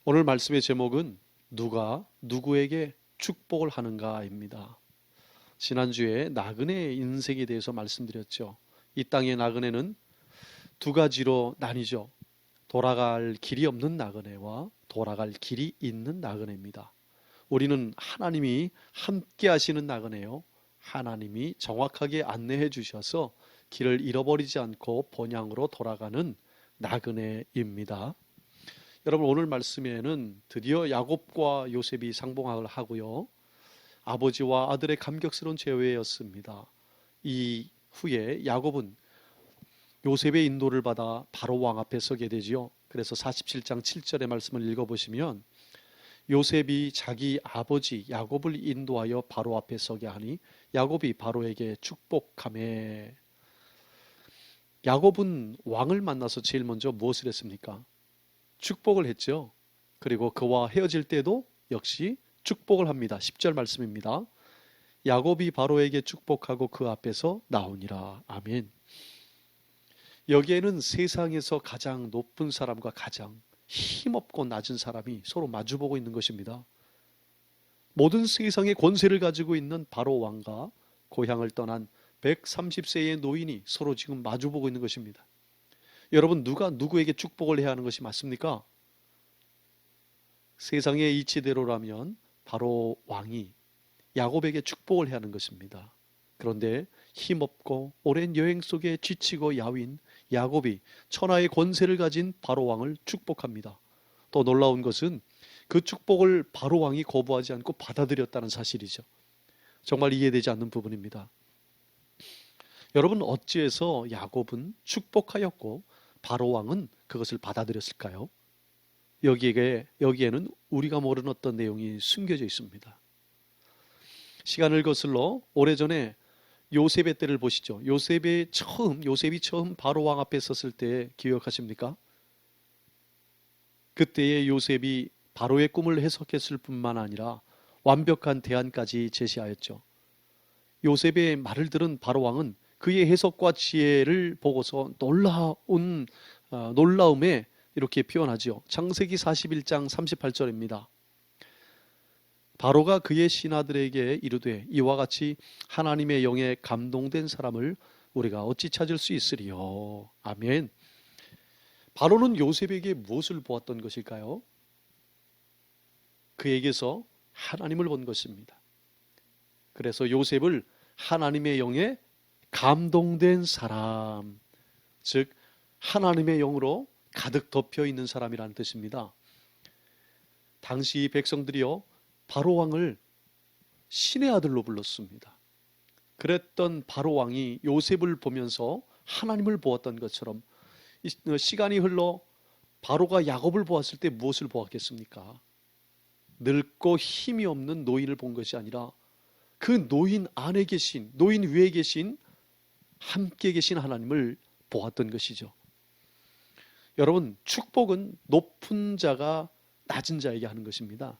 오늘 말씀의 제목은 누가 누구에게 축복을 하는가입니다. 지난주에 나그네의 인생에 대해서 말씀드렸죠. 이 땅의 나그네는 두 가지로 나뉘죠. 돌아갈 길이 없는 나그네와 돌아갈 길이 있는 나그네입니다. 우리는 하나님이 함께 하시는 나그네요. 하나님이 정확하게 안내해 주셔서 길을 잃어버리지 않고 본향으로 돌아가는 나그네입니다. 여러분, 오늘 말씀에는 드디어 야곱과 요셉이 상봉을 하고요. 아버지와 아들의 감격스러운 재회였습니다. 이 후에 야곱은 요셉의 인도를 받아 바로 왕 앞에 서게 되지요. 그래서 47장 7절의 말씀을 읽어보시면 요셉이 자기 아버지 야곱을 인도하여 바로 앞에 서게 하니 야곱이 바로에게 축복하매. 야곱은 왕을 만나서 제일 먼저 무엇을 했습니까? 축복을 했죠. 그리고 그와 헤어질 때도 역시 축복을 합니다. 10절 말씀입니다. 야곱이 바로에게 축복하고 그 앞에서 나오니라. 아멘. 여기에는 세상에서 가장 높은 사람과 가장 힘없고 낮은 사람이 서로 마주보고 있는 것입니다. 모든 세상의 권세를 가지고 있는 바로 왕과 고향을 떠난 130세의 노인이 서로 지금 마주보고 있는 것입니다. 여러분, 누가 누구에게 축복을 해야 하는 것이 맞습니까? 세상의 이치대로라면 바로 왕이 야곱에게 축복을 해야 하는 것입니다. 그런데 힘없고 오랜 여행 속에 지치고 야윈 야곱이 천하의 권세를 가진 바로 왕을 축복합니다. 또 놀라운 것은 그 축복을 바로 왕이 거부하지 않고 받아들였다는 사실이죠. 정말 이해되지 않는 부분입니다. 여러분, 어찌해서 야곱은 축복하였고 바로 왕은 그것을 받아들였을까요? 여기에는 우리가 모르는 어떤 내용이 숨겨져 있습니다. 시간을 거슬러 오래전에 요셉의 때를 보시죠. 요셉이 처음 바로 왕 앞에 섰을 때 기억하십니까? 그때의 요셉이 바로의 꿈을 해석했을 뿐만 아니라 완벽한 대안까지 제시하였죠. 요셉의 말을 들은 바로 왕은 그의 해석과 지혜를 보고서 놀라움에 이렇게 표현하죠. 창세기 41장 38절입니다. 바로가 그의 신하들에게 이르되 이와 같이 하나님의 영에 감동된 사람을 우리가 어찌 찾을 수 있으리요. 아멘. 바로는 요셉에게 무엇을 보았던 것일까요? 그에게서 하나님을 본 것입니다. 그래서 요셉을 하나님의 영에 감동된 사람, 즉 하나님의 영으로 가득 덮여 있는 사람이라는 뜻입니다. 당시 백성들이요, 바로 왕을 신의 아들로 불렀습니다. 그랬던 바로 왕이 요셉을 보면서 하나님을 보았던 것처럼 시간이 흘러 바로가 야곱을 보았을 때 무엇을 보았겠습니까? 늙고 힘이 없는 노인을 본 것이 아니라 그 노인 안에 계신, 노인 위에 계신, 함께 계신 하나님을 보았던 것이죠. 여러분, 축복은 높은 자가 낮은 자에게 하는 것입니다.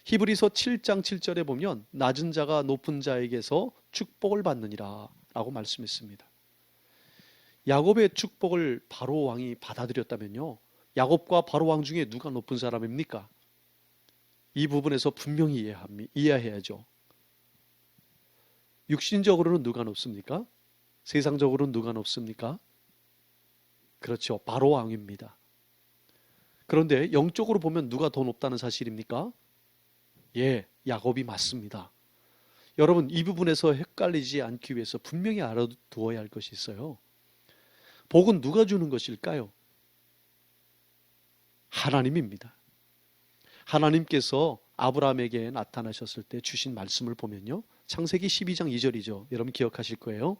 히브리서 7장 7절에 보면 낮은 자가 높은 자에게서 축복을 받느니라 라고 말씀했습니다. 야곱의 축복을 바로 왕이 받아들였다면요, 야곱과 바로 왕 중에 누가 높은 사람입니까? 이 부분에서 분명히 이해해야죠. 육신적으로는 누가 높습니까? 세상적으로는 누가 높습니까? 그렇죠, 바로 왕입니다. 그런데 영적으로 보면 누가 더 높다는 사실입니까? 예, 야곱이 맞습니다. 여러분, 이 부분에서 헷갈리지 않기 위해서 분명히 알아두어야 할 것이 있어요. 복은 누가 주는 것일까요? 하나님입니다. 하나님께서 아브라함에게 나타나셨을 때 주신 말씀을 보면요, 창세기 12장 2절이죠. 여러분 기억하실 거예요.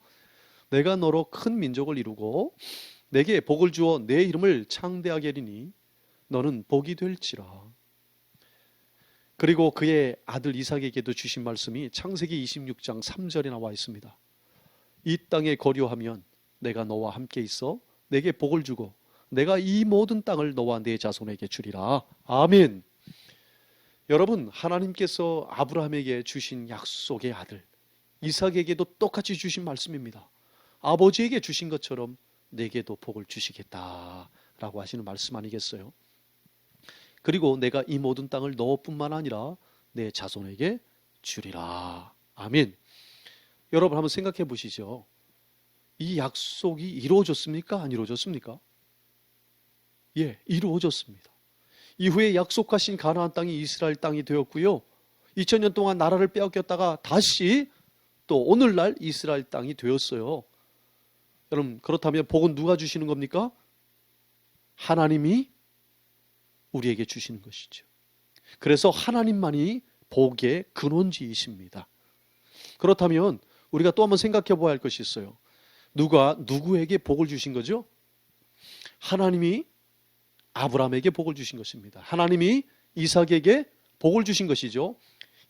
내가 너로 큰 민족을 이루고 내게 복을 주어 내 이름을 창대하게 하리니 너는 복이 될지라. 그리고 그의 아들 이삭에게도 주신 말씀이 창세기 26장 3절에 나와 있습니다. 이 땅에 거류하면 내가 너와 함께 있어 내게 복을 주고 내가 이 모든 땅을 너와 내 자손에게 주리라. 아멘. 여러분, 하나님께서 아브라함에게 주신 약속의 아들 이삭에게도 똑같이 주신 말씀입니다. 아버지에게 주신 것처럼 내게도 복을 주시겠다라고 하시는 말씀 아니겠어요? 그리고 내가 이 모든 땅을 너뿐만 아니라 내 자손에게 주리라. 아멘. 여러분 한번 생각해 보시죠. 이 약속이 이루어졌습니까? 안 이루어졌습니까? 예, 이루어졌습니다. 이후에 약속하신 가나안 땅이 이스라엘 땅이 되었고요. 2000년 동안 나라를 빼앗겼다가 다시 또 오늘날 이스라엘 땅이 되었어요. 여러분, 그렇다면 복은 누가 주시는 겁니까? 하나님이 우리에게 주시는 것이죠. 그래서 하나님만이 복의 근원지이십니다. 그렇다면 우리가 또 한번 생각해 봐야 할 것이 있어요. 누가 누구에게 복을 주신 거죠? 하나님이 아브라함에게 복을 주신 것입니다. 하나님이 이삭에게 복을 주신 것이죠.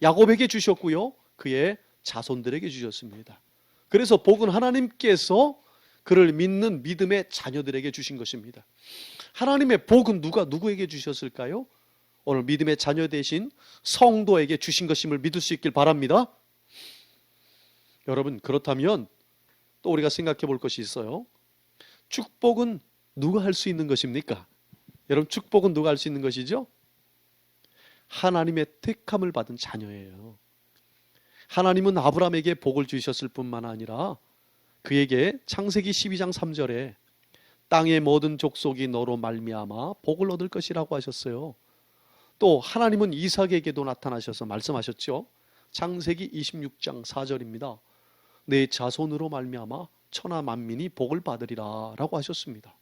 야곱에게 주셨고요. 그의 자손들에게 주셨습니다. 그래서 복은 하나님께서 그를 믿는 믿음의 자녀들에게 주신 것입니다. 하나님의 복은 누구에게 주셨을까요? 오늘 믿음의 자녀 대신 성도에게 주신 것임을 믿을 수 있길 바랍니다. 여러분, 그렇다면 또 우리가 생각해 볼 것이 있어요. 축복은 누가 할 수 있는 것입니까? 여러분, 축복은 누가 할 수 있는 것이죠? 하나님의 택함을 받은 자녀예요. 하나님은 아브라함에게 복을 주셨을 뿐만 아니라 그에게 창세기 12장 3절에 땅의 모든 족속이 너로 말미암아 복을 얻을 것이라고 하셨어요. 또 하나님은 이삭에게도 나타나셔서 말씀하셨죠. 창세기 26장 4절입니다. 내 자손으로 말미암아 천하 만민이 복을 받으리라 라고 하셨습니다.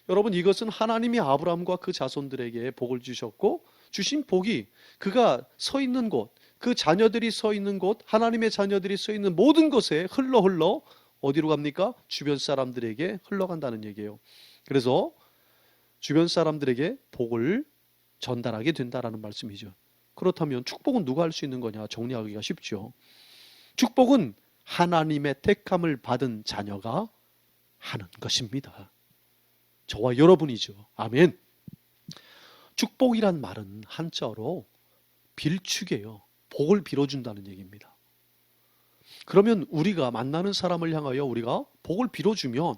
여러분, 이것은 하나님이 아브라함과 그 자손들에게 복을 주셨고 주신 복이 그가 서 있는 곳, 그 자녀들이 서 있는 곳, 하나님의 자녀들이 서 있는 모든 곳에 흘러 어디로 갑니까? 주변 사람들에게 흘러간다는 얘기예요. 그래서 주변 사람들에게 복을 전달하게 된다라는 말씀이죠. 그렇다면 축복은 누가 할 수 있는 거냐? 정리하기가 쉽죠. 축복은 하나님의 택함을 받은 자녀가 하는 것입니다. 저와 여러분이죠. 아멘. 축복이란 말은 한자어로 빌축이에요. 복을 빌어준다는 얘기입니다. 그러면 우리가 만나는 사람을 향하여 우리가 복을 빌어주면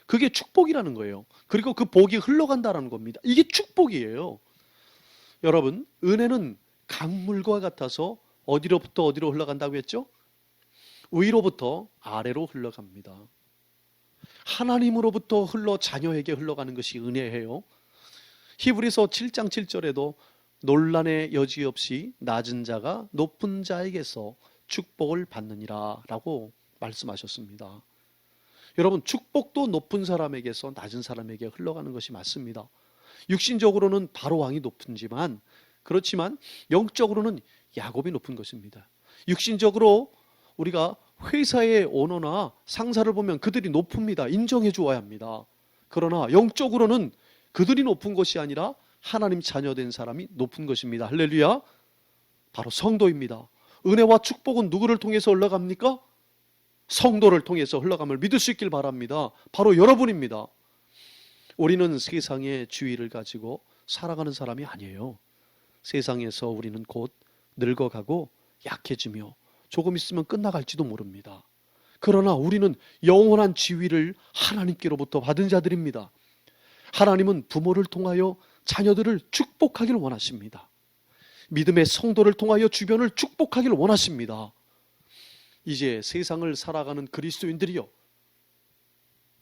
그게 축복이라는 거예요. 그리고 그 복이 흘러간다는 겁니다. 이게 축복이에요. 여러분, 은혜는 강물과 같아서 어디로부터 어디로 흘러간다고 했죠? 위로부터 아래로 흘러갑니다. 하나님으로부터 자녀에게 흘러가는 것이 은혜예요. 히브리서 7장 7절에도 논란의 여지 없이 낮은 자가 높은 자에게서 축복을 받느니라 라고 말씀하셨습니다. 여러분, 축복도 높은 사람에게서 낮은 사람에게 흘러가는 것이 맞습니다. 육신적으로는 바로왕이 높은지만 그렇지만 영적으로는 야곱이 높은 것입니다. 육신적으로 우리가 회사의 오너나 상사를 보면 그들이 높습니다. 인정해 주어야 합니다. 그러나 영적으로는 그들이 높은 것이 아니라 하나님 자녀된 사람이 높은 것입니다. 할렐루야. 바로 성도입니다. 은혜와 축복은 누구를 통해서 흘러갑니까? 성도를 통해서 흘러감을 믿을 수 있길 바랍니다. 바로 여러분입니다. 우리는 세상의 주의를 가지고 살아가는 사람이 아니에요. 세상에서 우리는 곧 늙어가고 약해지며 조금 있으면 끝나갈지도 모릅니다. 그러나 우리는 영원한 지위를 하나님께로부터 받은 자들입니다. 하나님은 부모를 통하여 자녀들을 축복하기를 원하십니다. 믿음의 성도를 통하여 주변을 축복하기를 원하십니다. 이제 세상을 살아가는 그리스도인들이요,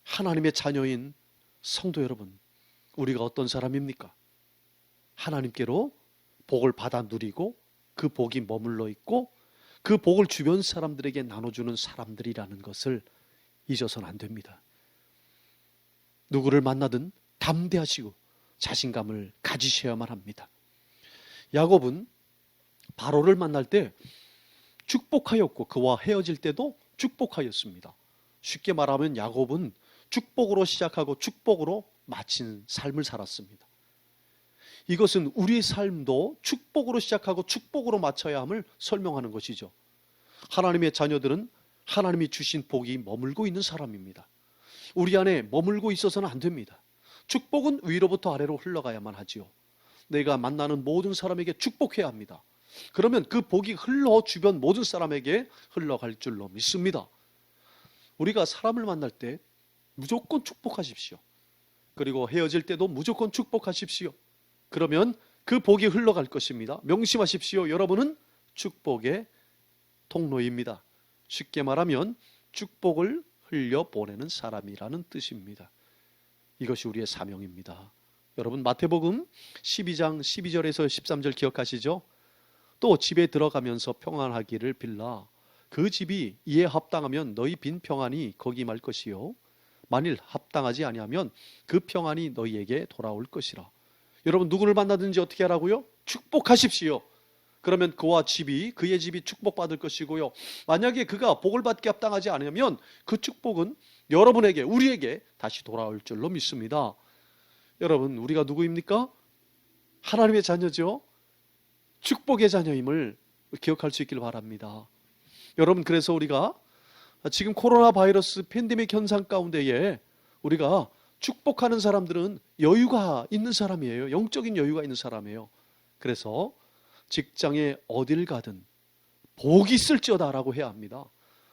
하나님의 자녀인 성도 여러분, 우리가 어떤 사람입니까? 하나님께로 복을 받아 누리고 그 복이 머물러 있고 그 복을 주변 사람들에게 나눠주는 사람들이라는 것을 잊어서는 안 됩니다. 누구를 만나든 담대하시고 자신감을 가지셔야만 합니다. 야곱은 바로를 만날 때 축복하였고 그와 헤어질 때도 축복하였습니다. 쉽게 말하면 야곱은 축복으로 시작하고 축복으로 마친 삶을 살았습니다. 이것은 우리의 삶도 축복으로 시작하고 축복으로 마쳐야 함을 설명하는 것이죠. 하나님의 자녀들은 하나님이 주신 복이 머물고 있는 사람입니다. 우리 안에 머물고 있어서는 안 됩니다. 축복은 위로부터 아래로 흘러가야만 하지요. 내가 만나는 모든 사람에게 축복해야 합니다. 그러면 그 복이 흘러 주변 모든 사람에게 흘러갈 줄로 믿습니다. 우리가 사람을 만날 때 무조건 축복하십시오. 그리고 헤어질 때도 무조건 축복하십시오. 그러면 그 복이 흘러갈 것입니다. 명심하십시오. 여러분은 축복의 통로입니다. 쉽게 말하면 축복을 흘려보내는 사람이라는 뜻입니다. 이것이 우리의 사명입니다. 여러분 마태복음 12장 12절에서 13절 기억하시죠? 또 집에 들어가면서 평안하기를 빌라. 그 집이 이에 합당하면 너희 빈 평안이 거기 말 것이요 만일 합당하지 아니하면 그 평안이 너희에게 돌아올 것이라. 여러분 누구를 만나든지 어떻게 하라고요? 축복하십시오. 그러면 그의 집이 축복받을 것이고요. 만약에 그가 복을 받기 합당하지 않으면 그 축복은 여러분에게, 우리에게 다시 돌아올 줄로 믿습니다. 여러분 우리가 누구입니까? 하나님의 자녀죠. 축복의 자녀임을 기억할 수 있길 바랍니다. 여러분 그래서 우리가 지금 코로나 바이러스 팬데믹 현상 가운데에 우리가 축복하는 사람들은 여유가 있는 사람이에요. 영적인 여유가 있는 사람이에요. 그래서 직장에 어딜 가든 복이 있을지어다 라고 해야 합니다.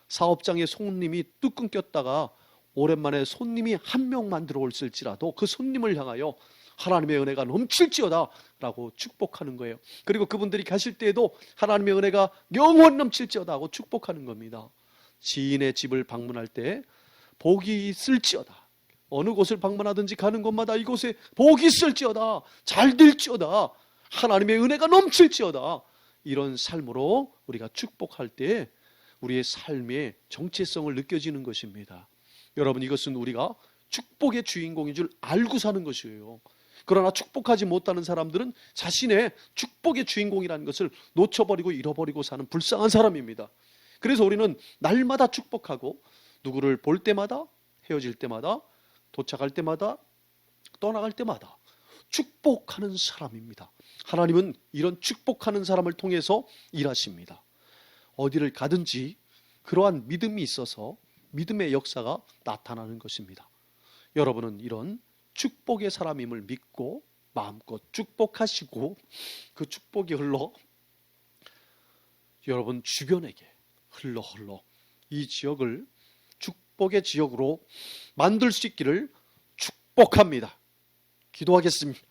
사업장에 손님이 뚝 끊겼다가 오랜만에 손님이 한 명만 들어올지라도 그 손님을 향하여 하나님의 은혜가 넘칠지어다 라고 축복하는 거예요. 그리고 그분들이 가실 때에도 하나님의 은혜가 영원 넘칠지어다 하고 축복하는 겁니다. 지인의 집을 방문할 때 복이 있을지어다. 어느 곳을 방문하든지 가는 곳마다 이곳에 복이 있을지어다. 잘 될지어다. 하나님의 은혜가 넘칠지어다. 이런 삶으로 우리가 축복할 때 우리의 삶의 정체성을 느껴지는 것입니다. 여러분 이것은 우리가 축복의 주인공인 줄 알고 사는 것이에요. 그러나 축복하지 못하는 사람들은 자신의 축복의 주인공이라는 것을 놓쳐버리고 잃어버리고 사는 불쌍한 사람입니다. 그래서 우리는 날마다 축복하고 누구를 볼 때마다, 헤어질 때마다, 도착할 때마다, 떠나갈 때마다 축복하는 사람입니다. 하나님은 이런 축복하는 사람을 통해서 일하십니다. 어디를 가든지 그러한 믿음이 있어서 믿음의 역사가 나타나는 것입니다. 여러분은 이런 축복의 사람임을 믿고 마음껏 축복하시고 그 축복이 흘러 여러분 주변에게 흘러 이 지역을 축복의 지역으로 만들 수 있기를 축복합니다. 기도하겠습니다.